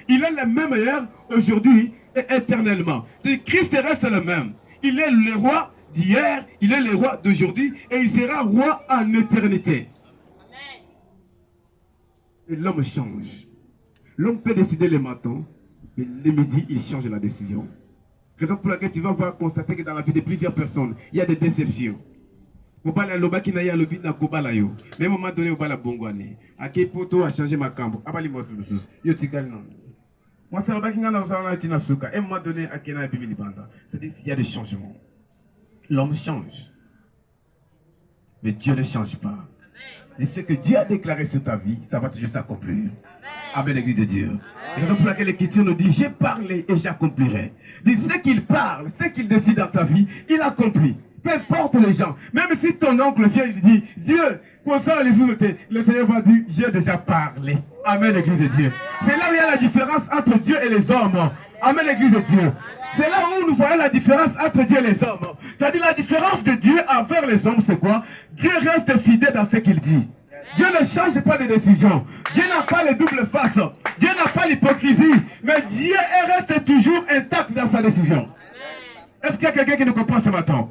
Il est le même hier, aujourd'hui et éternellement. Et Christ reste le même. Il est le roi d'hier, il est le roi d'aujourd'hui et il sera roi en éternité. Et l'homme change. L'homme peut décider le matin, mais le midi, il change la décision. Raison pour laquelle tu vas voir constater que dans la vie de plusieurs personnes, il y a des déceptions. Mais à un moment donné, au bala bongwane. À quel poto a changé ma cambre. Abali moi sur le sous. Yo tigal non. Moi ça va kinga na usana tina suka. Et à un moment donné, à kena bibili banda. C'est-à-dire qu'il y a des changements. L'homme change. Mais Dieu ne change pas. Et ce que Dieu a déclaré sur ta vie, ça va toujours s'accomplir. Amen, l'Église de Dieu. C'est la raison pour laquelle l'Écriture nous dit, j'ai parlé et j'accomplirai. Dit ce qu'il parle, ce qu'il décide dans ta vie, il accomplit. Peu importe les gens. Même si ton oncle vient et lui dit, Dieu, concerne les autres, le Seigneur va dire, j'ai déjà parlé. Amen, l'Église de Dieu. C'est là où il y a la différence entre Dieu et les hommes. Amen, l'Église de Dieu. C'est là où nous voyons la différence entre Dieu et les hommes. C'est-à-dire la différence de Dieu envers les hommes, c'est quoi? Dieu reste fidèle dans ce qu'il dit. Dieu ne change pas de décision. Dieu n'a pas le double face. Dieu n'a pas l'hypocrisie. Mais Dieu reste toujours intact dans sa décision. Est-ce qu'il y a quelqu'un qui nous comprend ce matin?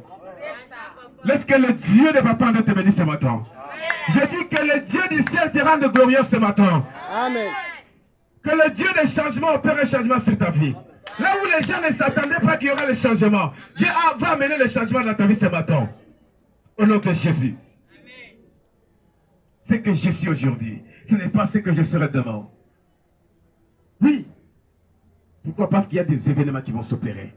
Est-ce que le Dieu de papa te bénisse ce matin? Je dis que le Dieu du ciel te rende glorieux ce matin. Amen. Que le Dieu des changements opère un changement sur ta vie. Là où les gens ne s'attendaient pas qu'il y aura le changement, Dieu va amener le changement dans ta vie ce matin. Au nom de Jésus. Ce que je suis aujourd'hui, ce n'est pas ce que je serai demain. Oui. Pourquoi? Parce qu'il y a des événements qui vont s'opérer.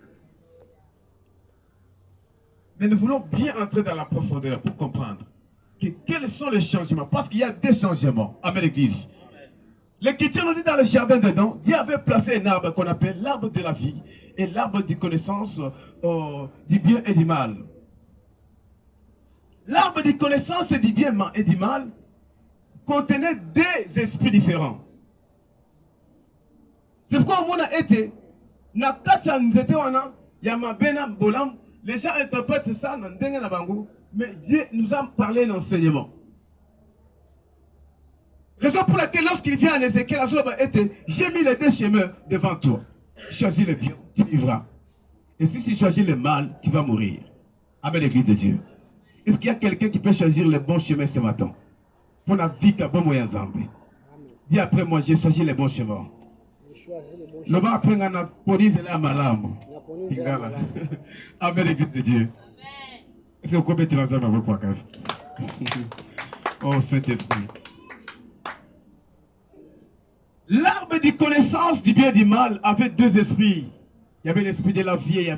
Mais nous voulons bien entrer dans la profondeur pour comprendre que quels sont les changements. Parce qu'il y a des changements. Amen, l'Église. L'Écriture nous dit dans le jardin dedans, Dieu avait placé un arbre qu'on appelle l'arbre de la vie et l'arbre de connaissance du bien et du mal. L'arbre de connaissance du bien et du mal contenait des esprits différents. C'est pourquoi on a été, les gens interprètent ça, mais Dieu nous a parlé d'enseignement. Raison pour laquelle lorsqu'il vient en Ézéchiel, j'ai mis les deux chemins devant toi. Choisis le bien, tu vivras. Et si tu choisis le mal, tu vas mourir. Amen, l'Église de Dieu. Est-ce qu'il y a quelqu'un qui peut choisir le bon chemin ce matin? Pour la vie qui a bon moyen Zambé. Dis après moi, j'ai choisi le bon chemin. Le va après la police et la malame. Amen, l'Église de Dieu. Est-ce que vous pouvez mettre ensemble avec moi? Oh, Saint-Esprit. L'arbre de connaissance du bien et du mal avait deux esprits. Il y avait l'esprit de la vie et